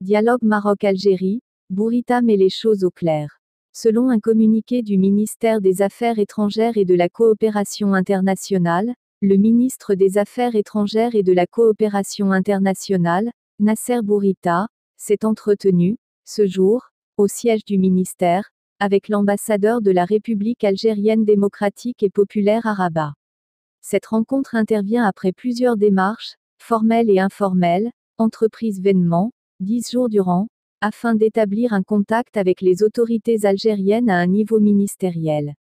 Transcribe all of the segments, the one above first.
Dialogue Maroc-Algérie, Bourita met les choses au clair. Selon un communiqué du ministère des Affaires étrangères et de la coopération internationale, le ministre des Affaires étrangères et de la coopération internationale, Nasser Bourita, s'est entretenu, ce jour, au siège du ministère, avec l'ambassadeur de la République algérienne démocratique et populaire à Rabat. Cette rencontre intervient après plusieurs démarches, formelles et informelles, entreprises vainement, 10 jours durant, afin d'établir un contact avec les autorités algériennes à un niveau ministériel.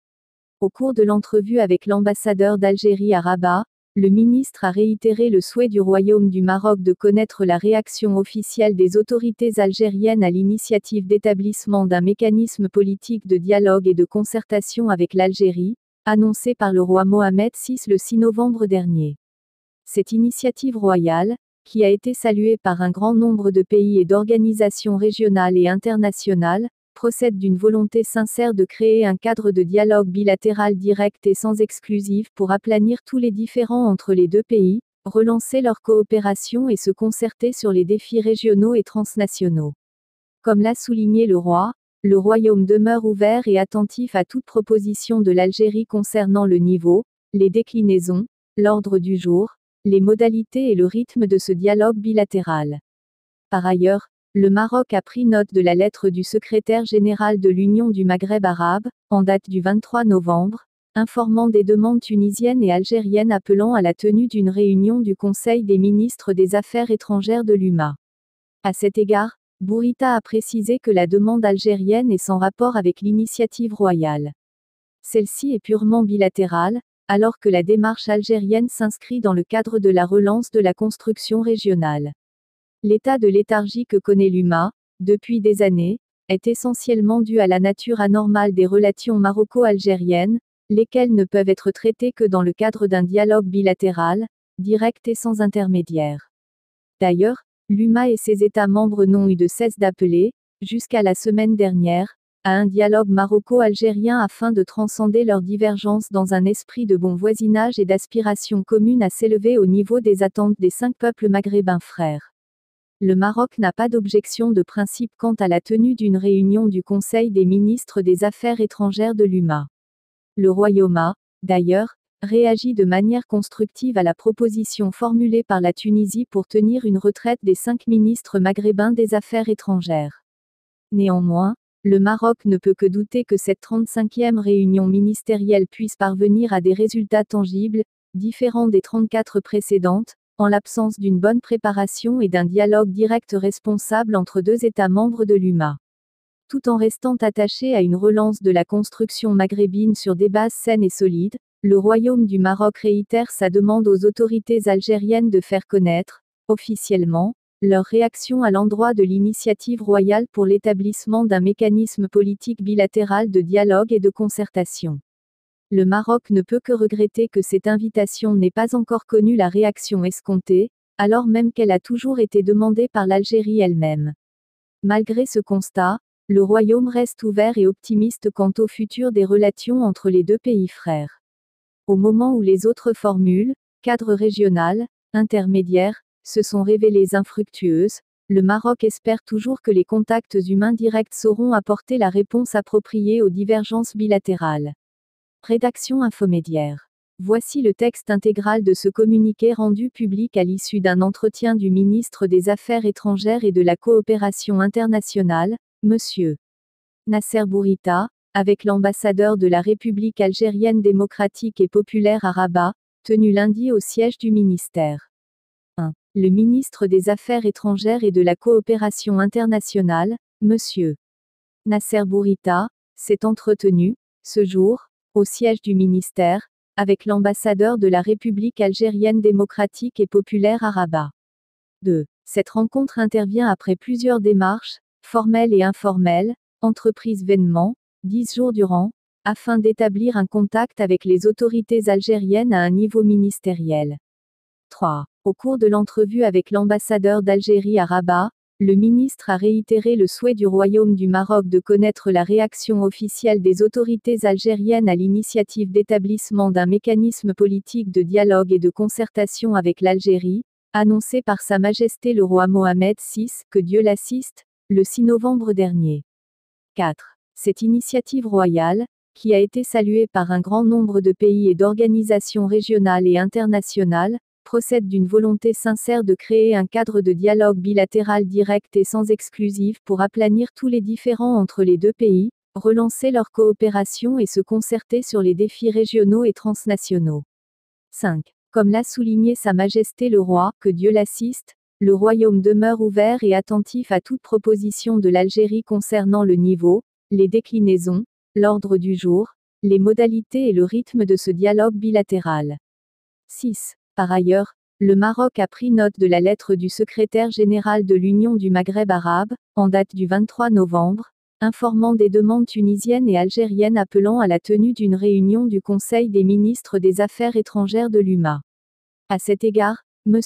Au cours de l'entrevue avec l'ambassadeur d'Algérie à Rabat, le ministre a réitéré le souhait du Royaume du Maroc de connaître la réaction officielle des autorités algériennes à l'initiative d'établissement d'un mécanisme politique de dialogue et de concertation avec l'Algérie, annoncée par le roi Mohamed VI le 6 novembre dernier. Cette initiative royale, qui a été saluée par un grand nombre de pays et d'organisations régionales et internationales, procède d'une volonté sincère de créer un cadre de dialogue bilatéral direct et sans exclusive pour aplanir tous les différends entre les deux pays, relancer leur coopération et se concerter sur les défis régionaux et transnationaux. Comme l'a souligné le roi, le Royaume demeure ouvert et attentif à toute proposition de l'Algérie concernant le niveau, les déclinaisons, l'ordre du jour, les modalités et le rythme de ce dialogue bilatéral. Par ailleurs, le Maroc a pris note de la lettre du secrétaire général de l'Union du Maghreb arabe, en date du 23 novembre, informant des demandes tunisiennes et algériennes appelant à la tenue d'une réunion du Conseil des ministres des Affaires étrangères de l'UMA. À cet égard, Bourita a précisé que la demande algérienne est sans rapport avec l'initiative royale. Celle-ci est purement bilatérale, alors que la démarche algérienne s'inscrit dans le cadre de la relance de la construction régionale. L'état de léthargie que connaît l'UMA, depuis des années, est essentiellement dû à la nature anormale des relations maroco-algériennes, lesquelles ne peuvent être traitées que dans le cadre d'un dialogue bilatéral, direct et sans intermédiaire. D'ailleurs, l'UMA et ses États membres n'ont eu de cesse d'appeler, jusqu'à la semaine dernière, à un dialogue maroco-algérien afin de transcender leurs divergences dans un esprit de bon voisinage et d'aspiration commune à s'élever au niveau des attentes des 5 peuples maghrébins frères. Le Maroc n'a pas d'objection de principe quant à la tenue d'une réunion du Conseil des ministres des Affaires étrangères de l'UMA. Le Royaume a, d'ailleurs, réagi de manière constructive à la proposition formulée par la Tunisie pour tenir une retraite des 5 ministres maghrébins des Affaires étrangères. Néanmoins, le Maroc ne peut que douter que cette 35e réunion ministérielle puisse parvenir à des résultats tangibles, différents des 34 précédentes, en l'absence d'une bonne préparation et d'un dialogue direct responsable entre deux États membres de l'UMA. Tout en restant attaché à une relance de la construction maghrébine sur des bases saines et solides, le Royaume du Maroc réitère sa demande aux autorités algériennes de faire connaître, officiellement, leur réaction à l'endroit de l'initiative royale pour l'établissement d'un mécanisme politique bilatéral de dialogue et de concertation. Le Maroc ne peut que regretter que cette invitation n'ait pas encore connu la réaction escomptée, alors même qu'elle a toujours été demandée par l'Algérie elle-même. Malgré ce constat, le Royaume reste ouvert et optimiste quant au futur des relations entre les deux pays frères. Au moment où les autres formules, cadre régional, intermédiaire, se sont révélées infructueuses, le Maroc espère toujours que les contacts humains directs sauront apporter la réponse appropriée aux divergences bilatérales. Rédaction Infomédiaire. Voici le texte intégral de ce communiqué rendu public à l'issue d'un entretien du ministre des Affaires étrangères et de la coopération internationale, M. Nasser Bourita, avec l'ambassadeur de la République algérienne démocratique et populaire à Rabat, tenu lundi au siège du ministère. 1. Le ministre des Affaires étrangères et de la coopération internationale, M. Nasser Bourita, s'est entretenu, ce jour, au siège du ministère, avec l'ambassadeur de la République algérienne démocratique et populaire à Rabat. 2. Cette rencontre intervient après plusieurs démarches, formelles et informelles, entreprises vainement, 10 jours durant, afin d'établir un contact avec les autorités algériennes à un niveau ministériel. 3. Au cours de l'entrevue avec l'ambassadeur d'Algérie à Rabat, le ministre a réitéré le souhait du Royaume du Maroc de connaître la réaction officielle des autorités algériennes à l'initiative d'établissement d'un mécanisme politique de dialogue et de concertation avec l'Algérie, annoncé par Sa Majesté le roi Mohamed VI, que Dieu l'assiste, le 6 novembre dernier. 4. Cette initiative royale, qui a été saluée par un grand nombre de pays et d'organisations régionales et internationales, procède d'une volonté sincère de créer un cadre de dialogue bilatéral direct et sans exclusive pour aplanir tous les différends entre les deux pays, relancer leur coopération et se concerter sur les défis régionaux et transnationaux. 5. Comme l'a souligné Sa Majesté le roi, que Dieu l'assiste, le royaume demeure ouvert et attentif à toute proposition de l'Algérie concernant le niveau, les déclinaisons, l'ordre du jour, les modalités et le rythme de ce dialogue bilatéral. 6. Par ailleurs, le Maroc a pris note de la lettre du secrétaire général de l'Union du Maghreb arabe, en date du 23 novembre, informant des demandes tunisiennes et algériennes appelant à la tenue d'une réunion du Conseil des ministres des Affaires étrangères de l'UMA. À cet égard, M.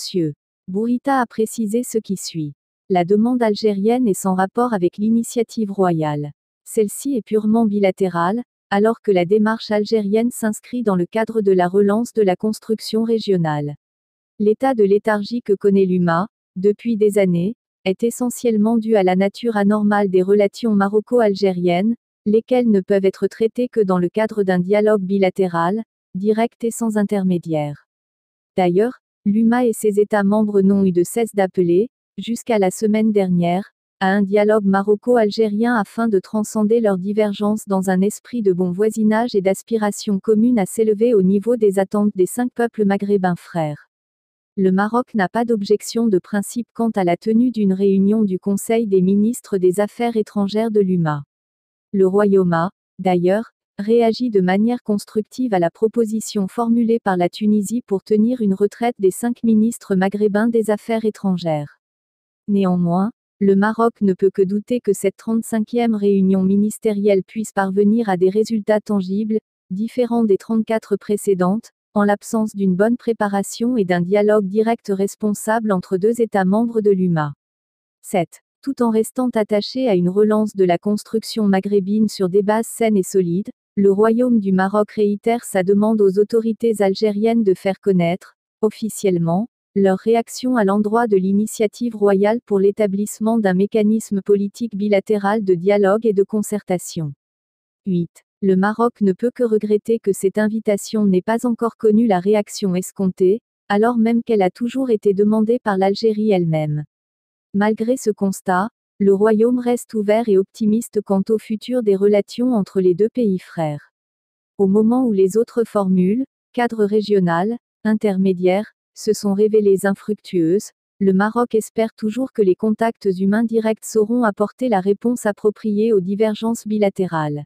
Bourita a précisé ce qui suit. La demande algérienne est sans rapport avec l'initiative royale. Celle-ci est purement bilatérale, alors que la démarche algérienne s'inscrit dans le cadre de la relance de la construction régionale. L'état de léthargie que connaît l'UMA, depuis des années, est essentiellement dû à la nature anormale des relations maroco-algériennes, lesquelles ne peuvent être traitées que dans le cadre d'un dialogue bilatéral, direct et sans intermédiaire. D'ailleurs, l'UMA et ses États membres n'ont eu de cesse d'appeler, jusqu'à la semaine dernière, à un dialogue maroco-algérien afin de transcender leurs divergences dans un esprit de bon voisinage et d'aspiration commune à s'élever au niveau des attentes des 5 peuples maghrébins frères. Le Maroc n'a pas d'objection de principe quant à la tenue d'une réunion du Conseil des ministres des Affaires étrangères de l'UMA. Le Royaume a, d'ailleurs, réagi de manière constructive à la proposition formulée par la Tunisie pour tenir une retraite des 5 ministres maghrébins des Affaires étrangères. Néanmoins, le Maroc ne peut que douter que cette 35e réunion ministérielle puisse parvenir à des résultats tangibles, différents des 34 précédentes, en l'absence d'une bonne préparation et d'un dialogue direct responsable entre deux États membres de l'UMA. 7. Tout en restant attaché à une relance de la construction maghrébine sur des bases saines et solides, le Royaume du Maroc réitère sa demande aux autorités algériennes de faire connaître, officiellement, leur réaction à l'endroit de l'initiative royale pour l'établissement d'un mécanisme politique bilatéral de dialogue et de concertation. 8. Le Maroc ne peut que regretter que cette invitation n'ait pas encore connu la réaction escomptée, alors même qu'elle a toujours été demandée par l'Algérie elle-même. Malgré ce constat, le Royaume reste ouvert et optimiste quant au futur des relations entre les deux pays frères. Au moment où les autres formules, cadre régional, intermédiaire, se sont révélées infructueuses, le Maroc espère toujours que les contacts humains directs sauront apporter la réponse appropriée aux divergences bilatérales.